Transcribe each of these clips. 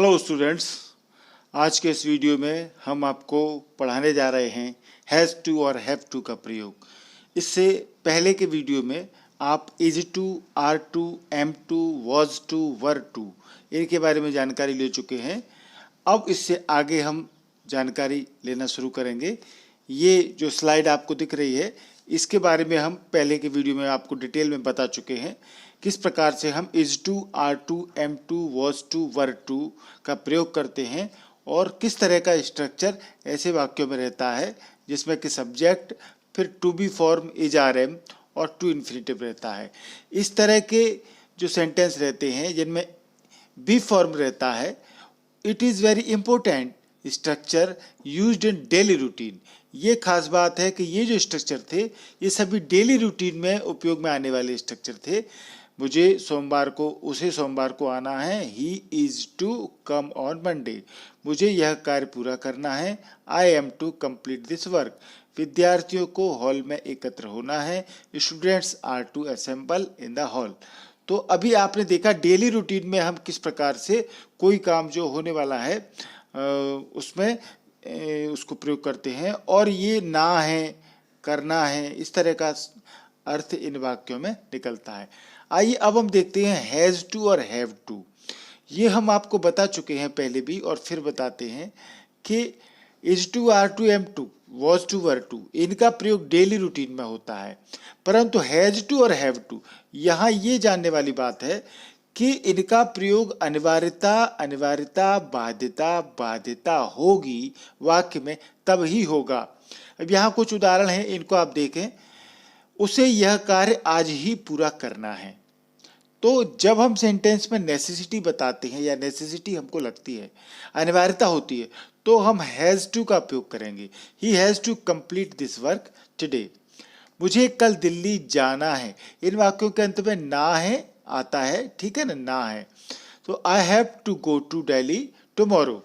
Hello students, आज के इस वीडियो में हम आपको पढ़ाने जा रहे हैं हैज़ टू और हैव टू का प्रयोग। इससे पहले के वीडियो में आप is to, are to, am to, was to, were to इनके बारे में जानकारी ले चुके हैं। अब इससे आगे हम जानकारी लेना शुरू करेंगे। ये जो स्लाइड आपको दिख रही है इसके बारे में हम पहले के वीडियो में आपको डिटेल में बता चुके हैं, किस प्रकार से हम is to, are to, am to, was to, were to का प्रयोग करते हैं और किस तरह का स्ट्रक्चर ऐसे वाक्यों में रहता है जिसमें कि सब्जेक्ट, फिर to be form, is, are, am और टू इन्फिनिटिव रहता है। इस तरह के जो सेंटेंस रहते हैं जिनमें बी फॉर्म रहता है, it is very important structure used in daily routine. ये खास बात है कि ये जो स्ट्रक्चर थे ये सभी डेली रूटीन में उपयोग में आने वाले स्ट्रक्चर थे। मुझे उसे सोमवार को आना है, he is to come on Monday. मुझे यह कार्य पूरा करना है, I am to complete this work. विद्यार्थियों को हॉल में एकत्र होना है, students are to assemble in the hall. तो अभी आपने देखा डेली रूटीन में हम किस प्रकार से कोई काम जो होने वाला है उसमें उसको प्रयोग करते हैं और ये ना है, करना है, इस तरह का अर्थ इन वाक्यों में निकलता है। आइए अब हम देखते हैं हैज़ टू और हैव टू। ये हम आपको बता चुके हैं पहले भी और फिर बताते हैं कि is to, are to, am to, was to, were to इनका प्रयोग डेली रूटीन में होता है, परंतु हैज़ टू और हैव टू यहाँ ये जानने वाली बात है कि इनका प्रयोग अनिवार्यता, बाध्यता होगी वाक्य में तब ही होगा। अब यहाँ कुछ उदाहरण हैं, इनको आप देखें। उसे यह कार्य आज ही पूरा करना है। तो जब हम सेंटेंस में नेसेसिटी बताते हैं या नेसेसिटी हमको लगती है, अनिवार्यता होती है, तो हम हैज़ टू का उपयोग करेंगे। He has to complete this work today. मुझे कल दिल्ली जाना है। इन वाक्यों के अंत में ना है आता है, ठीक है ना है। तो I have to go to Delhi tomorrow.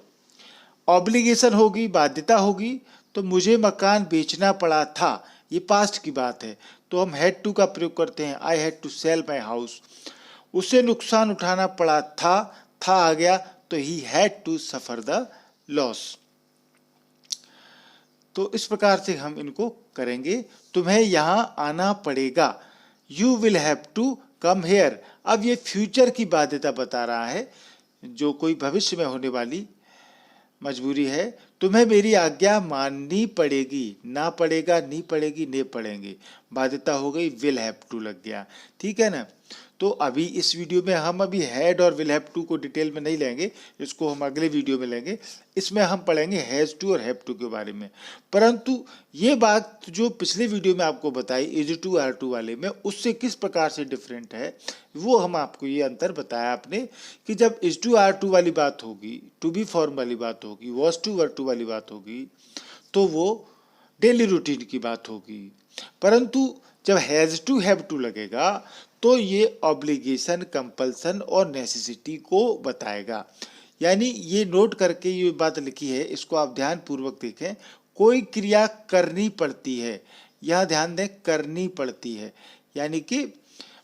Obligation होगी, बाध्यता होगी, तो मुझे मकान बेचना पड़ा था, ये पास्ट की बात है, तो हम हैड टू का प्रयोग करते हैं, I had to sell my house. उसे नुकसान उठाना पड़ा था आ गया, तो he had to suffer the loss. तो इस प्रकार से हम इनको करेंगे। तुम्हें यहाँ आना पड़ेगा, you will have to come here. अब ये फ्यूचर की बाध्यता बता रहा है, जो कोई भविष्य में होने वाली मजबूरी है। तुम्हें मेरी आज्ञा माननी पड़ेगी, ना पड़ेगा, नी पड़ेगी, ने पड़ेंगे, बाध्यता हो गई, विल हैव टू लग गया, ठीक है ना। तो अभी इस वीडियो में हम अभी हैड और विल हैव टू को डिटेल में नहीं लेंगे, इसको हम अगले वीडियो में लेंगे। इसमें हम पढ़ेंगे हैज़ टू और हैव टू के बारे में। परंतु ये बात जो पिछले वीडियो में आपको बताई इज टू, आर टू वाले में, उससे किस प्रकार से डिफरेंट है वो हम आपको ये अंतर बताया आपने कि जब इज टू, आर टू वाली बात होगी, टू बी फॉर्म वाली बात होगी, वॉज टू, वर टू वाली बात होगी, तो वो डेली रूटीन की बात होगी। परंतु जब हैज़ टू, हैव टू लगेगा तो ये ऑब्लिगेशन, कंपल्सन और नेसेसिटी को बताएगा। यानी ये नोट करके ये बात लिखी है, इसको आप ध्यान पूर्वक देखें। कोई क्रिया करनी पड़ती है, यह ध्यान दें, करनी पड़ती है, यानी कि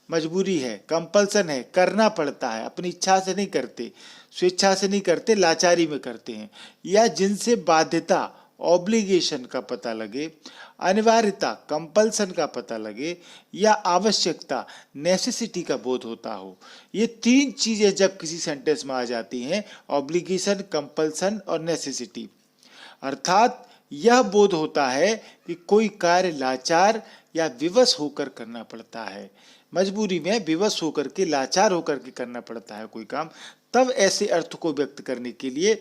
मजबूरी है, कंपल्सन है, करना पड़ता है, अपनी इच्छा से नहीं करते, स्वेच्छा से नहीं करते, लाचारी में करते हैं। या जिनसे बाध्यता, ऑब्लिगेशन का पता लगे, अनिवार्यता, कंपल्सन का पता लगे, या आवश्यकता, नेसेसिटी का बोध होता हो। ये तीन चीजें जब किसी सेंटेंस में आ जाती हैं, ऑब्लिगेशन, कंपल्सन और नेसेसिटी, अर्थात यह बोध होता है कि कोई कार्य लाचार या विवश होकर करना पड़ता है, मजबूरी में विवश होकर के, लाचार होकर के करना पड़ता है कोई काम। तब ऐसे अर्थ को व्यक्त करने के लिए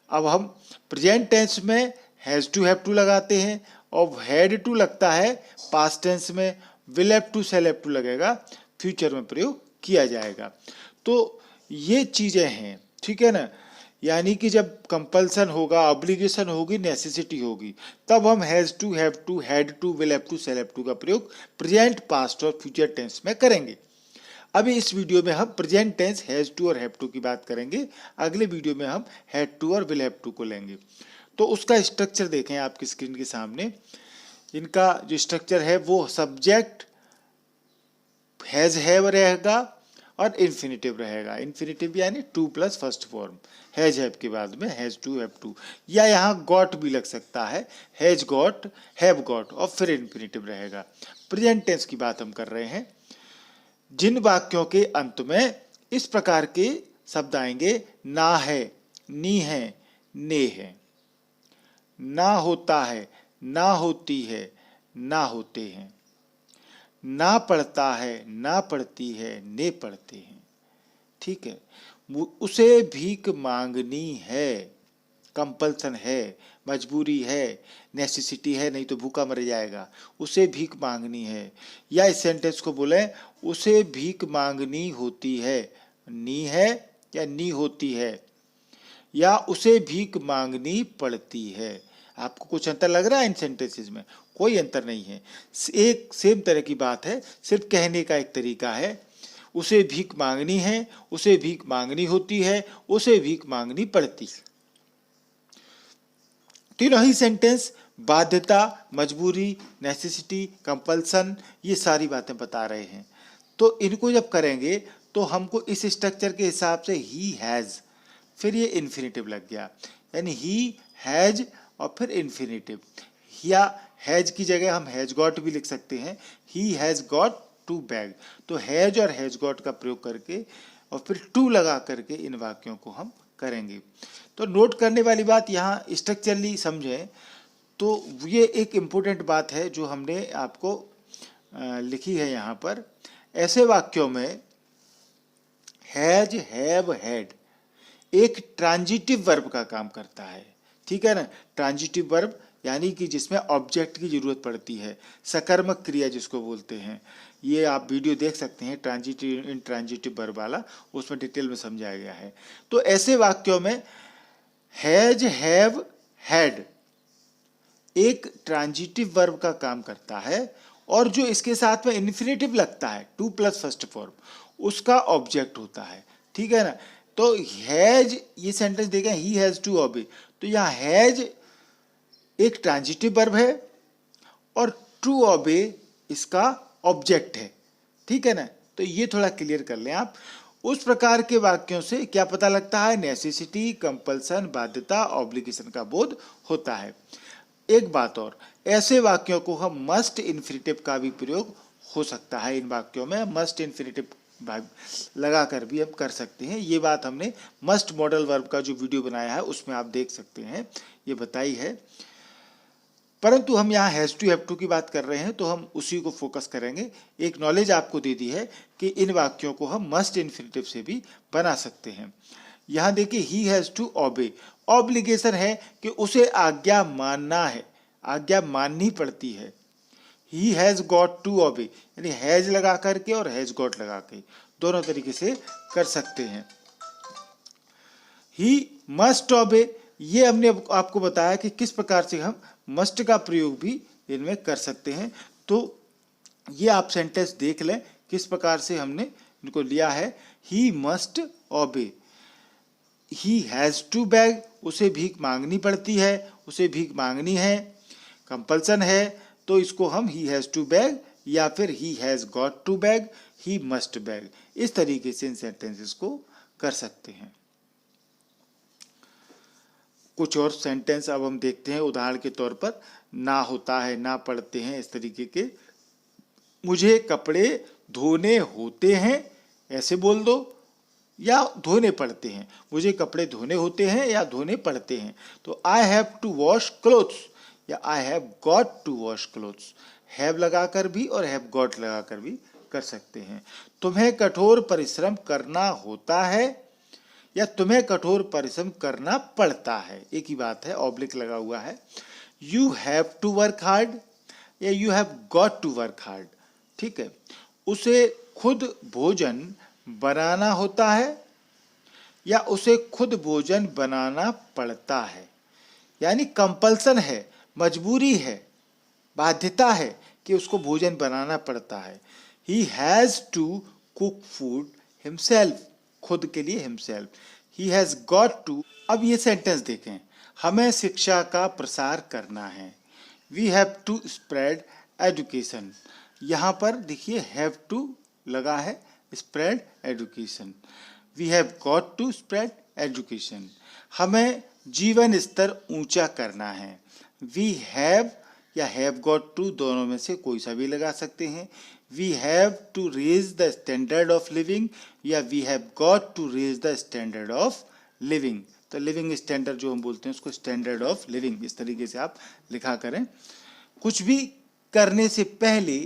अब हम प्रेजेंट टेंस में हैज़ टू, हैव टू लगाते हैं, और हैड टू लगता है पास्ट टेंस में, will have to, shall have to लगेगा फ्यूचर में प्रयोग किया जाएगा। तो ये चीज़ें हैं, ठीक है ना। यानी कि जब कंपल्सन होगा, ऑब्लिगेशन होगी, नेसेसिटी होगी, तब हम has to, have to, had to, will have to, shall have to का प्रयोग प्रेजेंट, पास्ट और फ्यूचर टेंस में करेंगे। अभी इस वीडियो में हम प्रेजेंट टेंस हैज़ टू और हैव टू की बात करेंगे, अगले वीडियो में हम हैड टू और विल हैव टू को लेंगे। तो उसका स्ट्रक्चर देखें आपकी स्क्रीन के सामने। इनका जो स्ट्रक्चर है वो सब्जेक्ट हैज़, हैव रहेगा और इन्फिनेटिव रहेगा। इन्फिनेटिव यानी two plus first form, has have के बाद में हैज टू हैव टू, या यहाँ गॉट भी लग सकता है, हैज गॉट, हैव गॉट, और फिर इन्फिनेटिव रहेगा। प्रेजेंट टेंस की बात हम कर रहे हैं। जिन वाक्यों के अंत में इस प्रकार के शब्द आएंगे, ना है, नी है, ने है, ना होता है, ना होती है, ना होते हैं, ना पढ़ता है, ना पढ़ती है, ने पढ़ते हैं। ठीक है। उसे भीख मांगनी है, कंपल्सन है, मजबूरी है, नेसेसिटी है, नहीं तो भूखा मर जाएगा, उसे भीख मांगनी है। या इस सेंटेंस को बोले, उसे भीख मांगनी होती है, नी है या नी होती है, या उसे भीख मांगनी पड़ती है। आपको कुछ अंतर लग रहा है इन सेंटेंसेस में? कोई अंतर नहीं है, एक सेम तरह की बात है, सिर्फ कहने का एक तरीका है। उसे भीख मांगनी है, उसे भीख मांगनी होती है, उसे भीख मांगनी पड़ती है। तीनों ही सेंटेंस बाध्यता, मजबूरी, नेसेसिटी, कंपल्सन, ये सारी बातें बता रहे हैं। तो इनको जब करेंगे तो हमको इस स्ट्रक्चर के हिसाब से ही हैज, फिर ये इन्फिनेटिव लग गया, यानी ही हैज और फिर इन्फिनेटिव, या हैज की जगह हम हैज गॉट भी लिख सकते हैं, he has got to beg. तो हैज और हैज गॉट का प्रयोग करके और फिर टू लगा करके इन वाक्यों को हम करेंगे। तो नोट करने वाली बात यहाँ स्ट्रक्चरली समझें तो ये एक इम्पोर्टेंट बात है जो हमने आपको लिखी है यहाँ पर। ऐसे वाक्यों में हैज, हैव, हैड एक ट्रांजिटिव वर्ब का काम करता है। ठीक है ना, ट्रांजिटिव वर्ब यानी कि जिसमें ऑब्जेक्ट की जरूरत पड़ती है, सकर्मक क्रिया जिसको बोलते हैं। ये आप वीडियो देख सकते हैं ट्रांजिटिव इन ट्रांजिटिव वर्ब वाला, उसमें डिटेल में समझाया गया है। तो ऐसे वाक्यों में हैज, हैव, हैड एक ट्रांजिटिव वर्ब का काम करता है, और जो इसके साथ में इन्फिनेटिव लगता है, टू प्लस फर्स्ट फॉर्म, उसका ऑब्जेक्ट होता है। ठीक है ना। तो हैज, ये सेंटेंस देखें, ही हैज टू ओबे, तो यहाँ हैज एक ट्रांजिटिव वर्ब है और टू ओबे इसका ऑब्जेक्ट है। ठीक है ना। तो ये थोड़ा क्लियर कर लें आप। उस प्रकार के वाक्यों से क्या पता लगता है? नेसेसिटी, कंपल्सन, बाध्यता, ऑब्लिगेशन का बोध होता है। एक बात और, ऐसे वाक्यों को हम मस्ट इन्फिनेटिव का भी प्रयोग हो सकता है। इन वाक्यों में मस्ट इन्फिनेटिव लगा कर भी हम कर सकते हैं। ये बात हमने मस्ट मॉडल वर्ब का जो वीडियो बनाया है उसमें आप देख सकते हैं, ये बताई है। परंतु हम यहाँ हैज टू, हैव टू की बात कर रहे हैं तो हम उसी को फोकस करेंगे। एक नॉलेज आपको दे दी है कि इन वाक्यों को हम मस्ट इन्फिनेटिव से भी बना सकते हैं। यहाँ देखिए, he has to obey, obligation है कि उसे आज्ञा मानना है, आज्ञा माननी पड़ती है। He has got to obey, यानी हैज लगा करके और हैज गॉट लगा के दोनों तरीके से कर सकते हैं। ही मस्ट ओबे, ये हमने आपको बताया कि किस प्रकार से हम मस्ट का प्रयोग भी इनमें कर सकते हैं। तो ये आप सेंटेंस देख लें किस प्रकार से हमने इनको लिया है। ही मस्ट ओबे, ही हैज टू बैग, उसे भीख मांगनी पड़ती है, उसे भीख मांगनी है। कंपल्सन है तो इसको हम ही हैज टू बैग या फिर he has got to beg, he must beg, इस तरीके से इन सेंटेंसेस को कर सकते हैं। कुछ और सेंटेंस अब हम देखते हैं। उदाहरण के तौर पर, ना होता है, ना पढ़ते हैं, इस तरीके के। मुझे कपड़े धोने होते हैं, ऐसे बोल दो, या धोने पड़ते हैं। मुझे कपड़े धोने होते हैं या धोने पड़ते हैं। तो I have to wash clothes या I have got to wash clothes, have लगाकर भी और हैव गॉट लगाकर भी कर सकते हैं। तुम्हें कठोर परिश्रम करना होता है या तुम्हें कठोर परिश्रम करना पड़ता है, एक ही बात है, ऑब्लिक लगा हुआ है। You have to work hard या you have got to work hard. ठीक है। उसे खुद भोजन बनाना होता है या उसे खुद भोजन बनाना पड़ता है, यानी कंपल्सन है, मजबूरी है, बाध्यता है कि उसको भोजन बनाना पड़ता है। He has to cook food himself, खुद के लिए himself. He has got to, अब ये सेंटेंस देखें, हमें शिक्षा का प्रसार करना है। We have to spread education, यहाँ पर देखिए हैव टू लगा है, spread education. We have got to spread education. हमें जीवन स्तर ऊंचा करना है. We have या have got to दोनों में से कोई सा भी लगा सकते हैं. We have to raise the standard of living या we have got to raise the standard of living. तो लिविंग स्टैंडर्ड जो हम बोलते हैं उसको स्टैंडर्ड ऑफ लिविंग, इस तरीके से आप लिखा करें. कुछ भी करने से पहले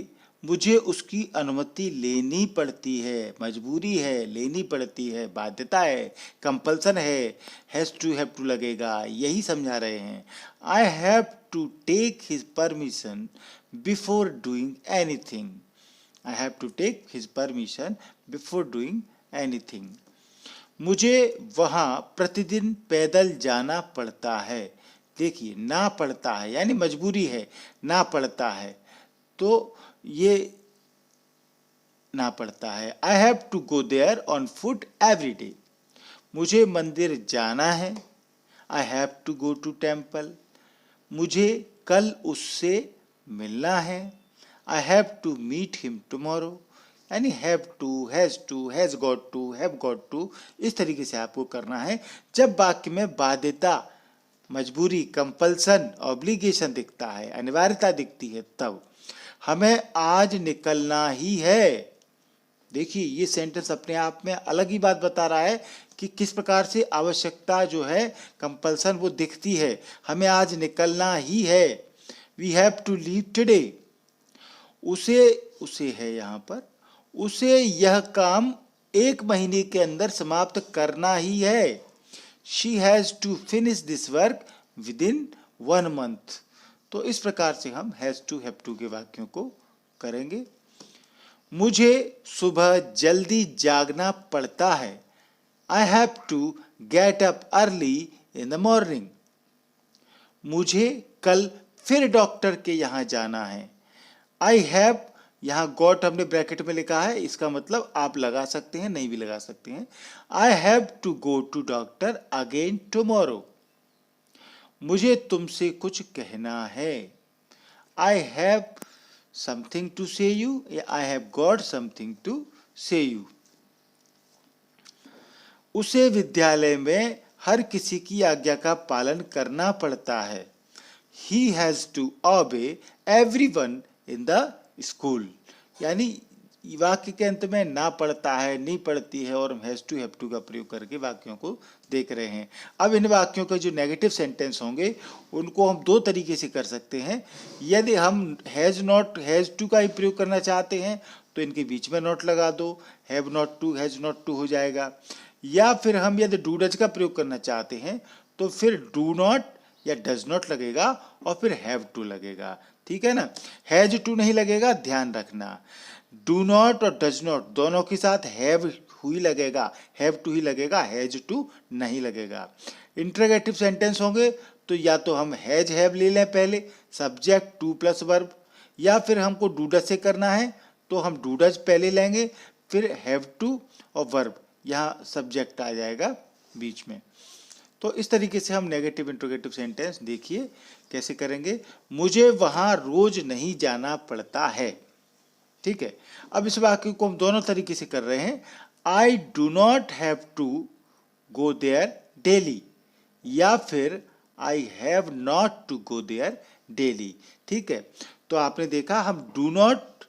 मुझे उसकी अनुमति लेनी पड़ती है, मजबूरी है, लेनी पड़ती है, बाध्यता है, कंपल्सन है. हैज़ टू लगेगा, यही समझा रहे हैं. I have to take his permission before doing anything. I have to take his permission before doing anything. मुझे वहाँ प्रतिदिन पैदल जाना पड़ता है. देखिए, ना पड़ता है यानी मजबूरी है, ना पड़ता है तो ये ना पड़ता है. I have to go there on foot every day. मुझे मंदिर जाना है. I have to go to temple. मुझे कल उससे मिलना है. I have to meet him tomorrow. यानी have to, has got to, have got to, इस तरीके से आपको करना है. जब वाक्य में बाध्यता, मजबूरी, कंपल्सन, ऑब्लिगेशन दिखता है, अनिवार्यता दिखती है, तब हमें आज निकलना ही है. देखिए, ये सेंटेंस अपने आप में अलग ही बात बता रहा है कि किस प्रकार से आवश्यकता जो है, कंपल्सन वो दिखती है. हमें आज निकलना ही है. We have to leave today. उसे है यहाँ पर, उसे यह काम 1 महीने के अंदर समाप्त करना ही है. She has to finish this work within 1 month. तो इस प्रकार से हम has to, have to के वाक्यों को करेंगे. मुझे सुबह जल्दी जागना पड़ता है. I have to get up early in the morning. मुझे कल फिर डॉक्टर के यहाँ जाना है. I have, यहाँ गॉट हमने ब्रैकेट में लिखा है, इसका मतलब आप लगा सकते हैं, नहीं भी लगा सकते हैं. I have to go to doctor again tomorrow. मुझे तुमसे कुछ कहना है. I have something to say you या I have got something to say you. उसे विद्यालय में हर किसी की आज्ञा का पालन करना पड़ता है. He has to obey everyone in the school. यानी वाक्य के अंत में ना पड़ता है, नहीं पड़ती है और हम हैव टू का प्रयोग करके वाक्यों को देख रहे हैं. अब इन वाक्यों के जो नेगेटिव सेंटेंस होंगे उनको हम 2 तरीके से कर सकते हैं. यदि हम हैज़ नॉट, हैज़ टू का ही प्रयोग करना चाहते हैं तो इनके बीच में नॉट लगा दो, have not to, has not to हो जाएगा. या फिर हम यदि डू डज का प्रयोग करना चाहते हैं तो फिर डू नॉट या डज नॉट लगेगा और फिर हैव टू लगेगा. ठीक है ना. हैज टू नहीं लगेगा, ध्यान रखना. डू नॉट और डज नॉट दोनों के साथ हैव ही लगेगा, हैव टू ही लगेगा, हैज टू नहीं लगेगा. इंटरोगेटिव सेंटेंस होंगे तो या तो हम हैज हैव ले लें पहले, सब्जेक्ट टू प्लस वर्ब, या फिर हमको डू डज से करना है तो हम डू डज पहले लेंगे, फिर हैव टू और वर्ब, यहाँ सब्जेक्ट आ जाएगा बीच में. तो इस तरीके से हम नेगेटिव इंट्रोगेटिव सेंटेंस देखिए कैसे करेंगे. मुझे वहाँ रोज नहीं जाना पड़ता है. ठीक है. अब इस वाक्य को हम दोनों तरीके से कर रहे हैं. I do not have to go there daily या फिर I have not to go there daily. ठीक है. तो आपने देखा हम डू नॉट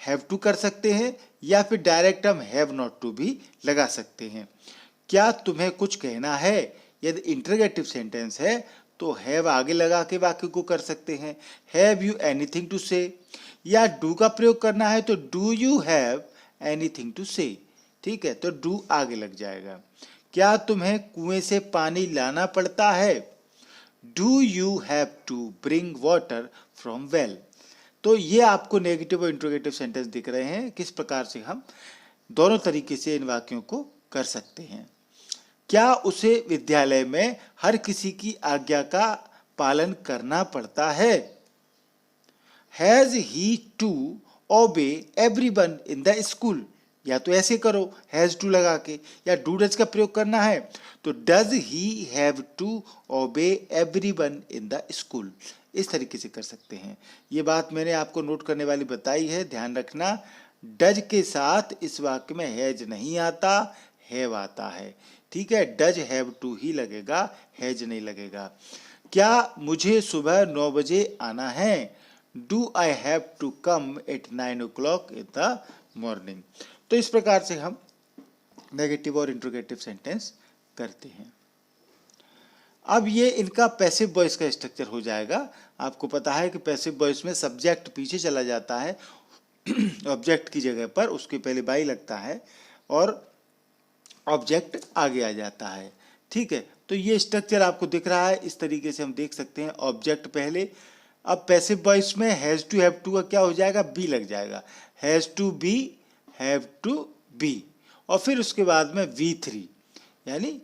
हैव टू कर सकते हैं या फिर डायरेक्ट हम हैव नॉट टू भी लगा सकते हैं. क्या तुम्हें कुछ कहना है? यदि इंटरोगेटिव सेंटेंस है तो हैव आगे लगा के वाक्य को कर सकते हैं. हैव यू एनीथिंग टू से, या डू का प्रयोग करना है तो do you have anything to say. ठीक है. तो डू आगे लग जाएगा. क्या तुम्हें कुएं से पानी लाना पड़ता है? Do you have to bring water from well. तो ये आपको नेगेटिव और इंट्रोगेटिव सेंटेंस दिख रहे हैं, किस प्रकार से हम दोनों तरीके से इन वाक्यों को कर सकते हैं. क्या उसे विद्यालय में हर किसी की आज्ञा का पालन करना पड़ता है? Has he to obey everyone in the school. या तो ऐसे करो हैज टू लगा के, या डू डज का प्रयोग करना है तो does he have to obey everyone in the school. इस तरीके से कर सकते हैं. ये बात मैंने आपको नोट करने वाली बताई है, ध्यान रखना. डज के साथ इस वाक्य में हैज नहीं आता, हैव आता है। ठीक है, डज हैव टू ही लगेगा, हैज नहीं लगेगा। क्या मुझे सुबह 9 बजे आना है? Do I have to come at 9 o'clock in the morning. तो इस प्रकार से हम नेगेटिव और इंट्रोगेटिव सेंटेंस करते हैं। अब ये इनका पैसिव वॉइस का स्ट्रक्चर हो जाएगा। आपको पता है कि पैसिव वॉइस में सब्जेक्ट पीछे चला जाता है ऑब्जेक्ट की जगह पर, उसके पहले बाई लगता है और ऑब्जेक्ट आगे आ जाता है। ठीक है, तो ये स्ट्रक्चर आपको दिख रहा है, इस तरीके से हम देख सकते हैं। ऑब्जेक्ट पहले, अब पैसिव वॉइस में हैज टू हैव टू का क्या हो जाएगा? बी लग जाएगा, has to be, have to be, और फिर उसके बाद में V3 यानी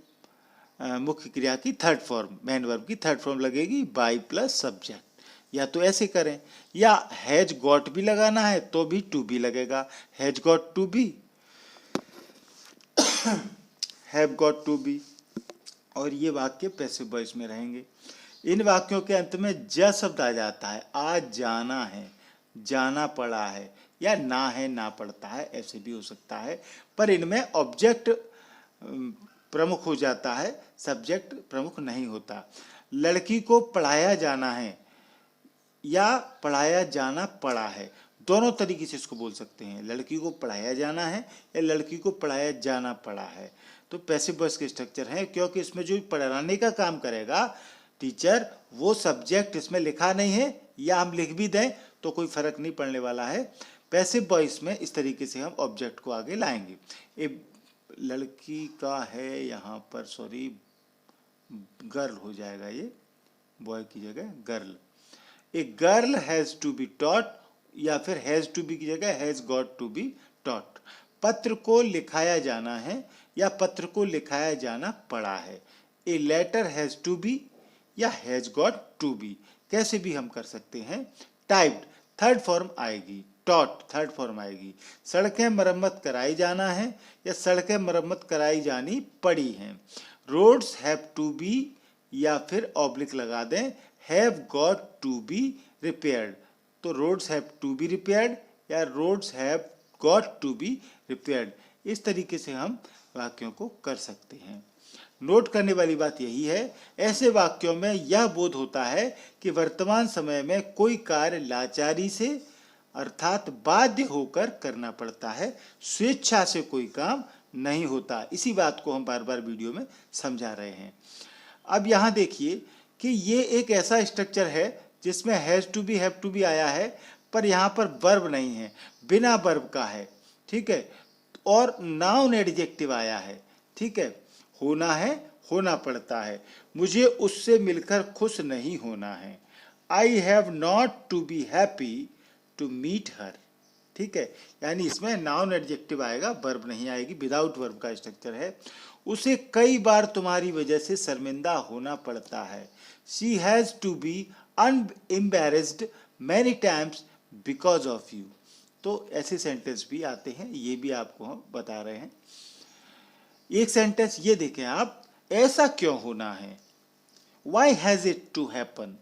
मुख्य क्रिया की थर्ड फॉर्म, मेन वर्ब की थर्ड फॉर्म लगेगी, बाई प्लस सब्जेक्ट। या तो ऐसे करें, या हैज गॉट भी लगाना है तो भी टू बी लगेगा, has got to be, have got to be, और ये वाक्य पैसिव वॉइस में रहेंगे। इन वाक्यों के अंत में ज शब्द आ जाता है, आज जाना है, जाना पड़ा है, या ना है, ना पड़ता है, ऐसे भी हो सकता है। पर इनमें ऑब्जेक्ट प्रमुख हो जाता है, सब्जेक्ट प्रमुख नहीं होता। लड़की को पढ़ाया जाना है या पढ़ाया जाना पड़ा है, दोनों तरीके से इसको बोल सकते हैं। लड़की को पढ़ाया जाना है या लड़की को पढ़ाया जाना पड़ा है। तो पैसिव वॉइस के स्ट्रक्चर है, क्योंकि इसमें जो पढ़ाने का काम करेगा टीचर, वो सब्जेक्ट इसमें लिखा नहीं है, या हम लिख भी दें तो कोई फर्क नहीं पड़ने वाला है। पैसिव वॉइस में इस तरीके से हम ऑब्जेक्ट को आगे लाएंगे। एक लड़की का है यहाँ पर, सॉरी गर्ल हो जाएगा, ये बॉय की जगह girl. A girl has to be taught, या फिर हैज टू बी की जगह has got to be taught. पत्र को लिखाया जाना है या पत्र को लिखाया जाना पड़ा है। A letter has to be या हैज गॉट टू बी, कैसे भी हम कर सकते हैं। टाइप्ड थर्ड फॉर्म आएगी, टॉट थर्ड फॉर्म आएगी। सड़कें मरम्मत कराई जाना है या सड़कें मरम्मत कराई जानी पड़ी हैं। रोड्स हैव टू बी या फिर ऑब्लिक लगा दें, have got to be repaired. तो roads have to be repaired या roads have got to be repaired, इस तरीके से हम वाक्यों को कर सकते हैं। नोट करने वाली बात यही है, ऐसे वाक्यों में यह बोध होता है कि वर्तमान समय में कोई कार्य लाचारी से अर्थात बाध्य होकर करना पड़ता है, स्वेच्छा से कोई काम नहीं होता। इसी बात को हम बार बार वीडियो में समझा रहे हैं। अब यहाँ देखिए कि ये एक ऐसा स्ट्रक्चर है जिसमें has to be, have to be आया है, पर यहाँ पर वर्ब नहीं है, बिना वर्ब का है। ठीक है, और नाउन एडजेक्टिव आया है। ठीक है, होना है, होना पड़ता है। मुझे उससे मिलकर खुश नहीं होना है। I have not to be happy to meet her. ठीक है, यानी इसमें नाउन एडजेक्टिव आएगा, वर्ब नहीं आएगी, विदाउट वर्ब का स्ट्रक्चर है। उसे कई बार तुम्हारी वजह से शर्मिंदा होना पड़ता है। She has to be unembarrassed many times because of you. तो ऐसे सेंटेंस भी आते हैं, ये भी आपको हम बता रहे हैं। एक सेंटेंस ये देखें आप, ऐसा क्यों होना है, why has it to happen.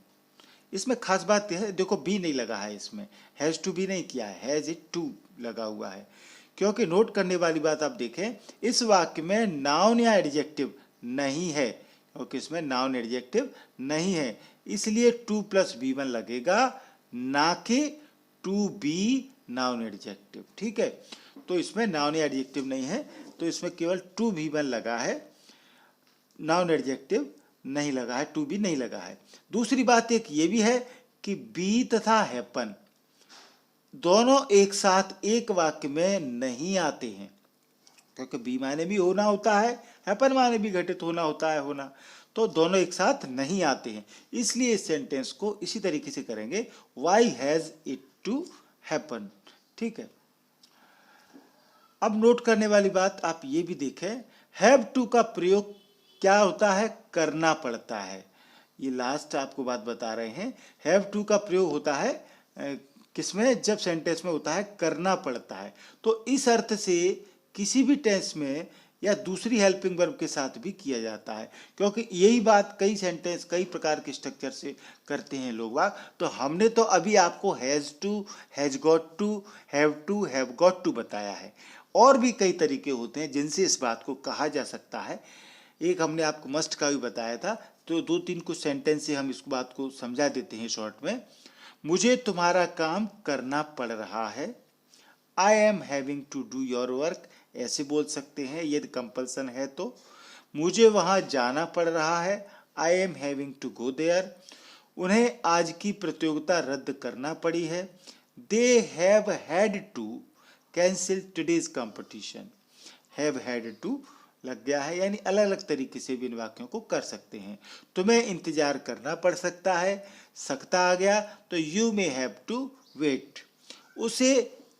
इसमें खास बात यह है, देखो बी नहीं लगा है, इसमें हैज टू बी नहीं किया है, हैज इट टू लगा हुआ है। क्योंकि नोट करने वाली बात आप देखें, इस वाक्य में नाउन या एडजेक्टिव नहीं है, क्योंकि इसमें नाउन एडजेक्टिव नहीं है, इसलिए टू प्लस B1 लगेगा, ना कि टू बी नाउन एडजेक्टिव। ठीक है, तो इसमें नाउन या एडजेक्टिव नहीं है, तो इसमें केवल टू B1 लगा है, नाउन एडजेक्टिव नहीं लगा है, टू बी नहीं लगा है। दूसरी बात एक ये भी है कि बी तथा हैपन दोनों एक साथ एक वाक्य में नहीं आते हैं, क्योंकि बी माने भी होना होता है, हैपन माने भी घटित होना होता है, होना, तो दोनों एक साथ नहीं आते हैं। इसलिए इस सेंटेंस को इसी तरीके से करेंगे, why has it to happen. ठीक है, अब नोट करने वाली बात आप ये भी देखें, हैव टू का प्रयोग क्या होता है, करना पड़ता है। ये लास्ट आपको बात बता रहे हैं, हैव टू का प्रयोग होता है किसमें, जब सेंटेंस में होता है करना पड़ता है। तो इस अर्थ से किसी भी टेंस में या दूसरी हेल्पिंग वर्ब के साथ भी किया जाता है, क्योंकि यही बात कई सेंटेंस कई प्रकार के स्ट्रक्चर से करते हैं लोग बाग। तो हमने तो अभी आपको has to, has got to, have got to बताया है। और भी कई तरीके होते हैं जिनसे इस बात को कहा जा सकता है। एक हमने आपको मस्ट का भी बताया था, तो 2-3 कुछ सेंटेंस से हम इस बात को समझा देते हैं शॉर्ट में। मुझे तुम्हारा काम करना पड़ रहा है, I am having to do your work, ऐसे बोल सकते हैं यदि कंपल्सन है तो। मुझे वहाँ जाना पड़ रहा है, I am having to go there. उन्हें आज की प्रतियोगिता रद्द करना पड़ी है, they have had to cancel today's competition. Have had to लग गया है, यानी अलग अलग तरीके से भी इन वाक्यों को कर सकते हैं। तुम्हें इंतजार करना पड़ सकता है, सकता आ गया तो you may have to wait. उसे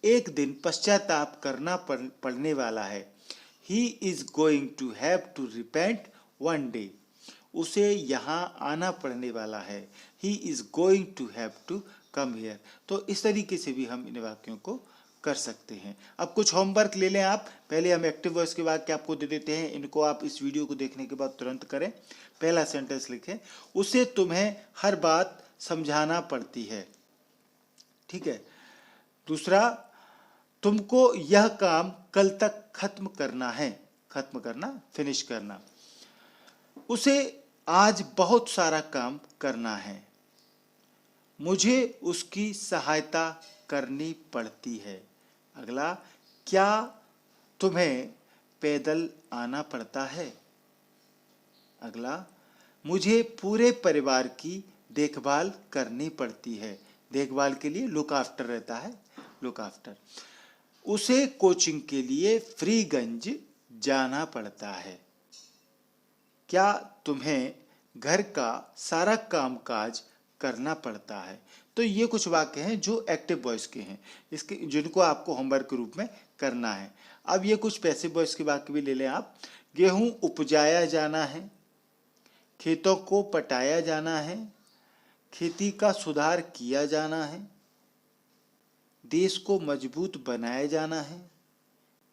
एक दिन पश्चाताप करना पड़ने वाला है, he is going to have to repent one day. उसे यहाँ आना पड़ने वाला है, he is going to have to come here. तो इस तरीके से भी हम इन वाक्यों को कर सकते हैं। अब कुछ होमवर्क ले लें आप। पहले हम एक्टिव वॉइस के वाक्य आपको दे देते हैं, इनको आप इस वीडियो को देखने के बाद तुरंत करें। पहला सेंटेंस लिखें, उसे तुम्हें हर बात समझाना पड़ती है, ठीक है। दूसरा, तुमको यह काम कल तक खत्म करना है, खत्म करना, फिनिश करना। उसे आज बहुत सारा काम करना है, मुझे उसकी सहायता करनी पड़ती है। अगला, क्या तुम्हें पैदल आना पड़ता है? अगला, मुझे पूरे परिवार की देखभाल करनी पड़ती है, देखभाल के लिए लुक आफ्टर रहता है, लुक आफ्टर। उसे कोचिंग के लिए फ्रीगंज जाना पड़ता है। क्या तुम्हें घर का सारा कामकाज करना पड़ता है? तो ये कुछ वाक्य हैं जो एक्टिव वॉइस के हैं, इसके जिनको आपको होमवर्क के रूप में करना है। अब ये कुछ पैसिव वॉइस के वाक्य भी ले लें आप। गेहूं उपजाया जाना है, खेतों को पटाया जाना है, खेती का सुधार किया जाना है, देश को मजबूत बनाया जाना है,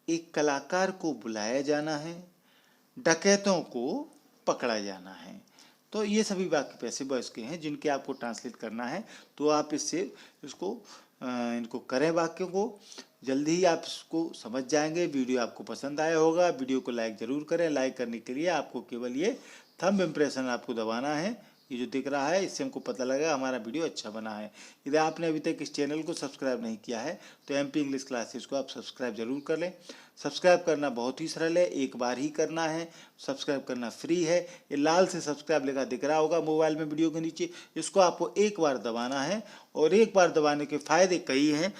एक कलाकार को बुलाया जाना है, डकैतों को पकड़ा जाना है। तो ये सभी वाक्य पैसिव वॉइस के हैं जिनके आपको ट्रांसलेट करना है। तो आप इनको करें वाक्यों को, जल्दी ही आप इसको समझ जाएंगे। वीडियो आपको पसंद आया होगा, वीडियो को लाइक जरूर करें। लाइक करने के लिए आपको केवल ये थंब इम्प्रेशन आपको दबाना है, ये जो दिख रहा है, इससे हमको पता लगेगा हमारा वीडियो अच्छा बना है। यदि आपने अभी तक इस चैनल को सब्सक्राइब नहीं किया है तो MP इंग्लिश क्लासेस को आप सब्सक्राइब जरूर कर लें। सब्सक्राइब करना बहुत ही सरल है, एक बार ही करना है, सब्सक्राइब करना फ्री है। ये लाल से सब्सक्राइब लिखा दिख रहा होगा मोबाइल में वीडियो के नीचे, इसको आपको एक बार दबाना है। और एक बार दबाने के फायदे कई हैं।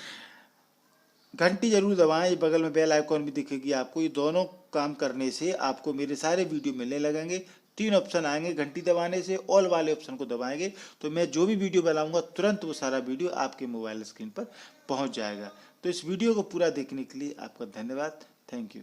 घंटी जरूर दबाएं, ये बगल में बेल आइकॉन भी दिखेगी आपको। ये दोनों काम करने से आपको मेरे सारे वीडियो मिलने लगेंगे। 3 ऑप्शन आएंगे, घंटी दबाने से ऑल वाले ऑप्शन को दबाएंगे तो मैं जो भी वीडियो बनाऊंगा तुरंत वो सारा वीडियो आपके मोबाइल स्क्रीन पर पहुंच जाएगा। तो इस वीडियो को पूरा देखने के लिए आपका धन्यवाद। Thank you.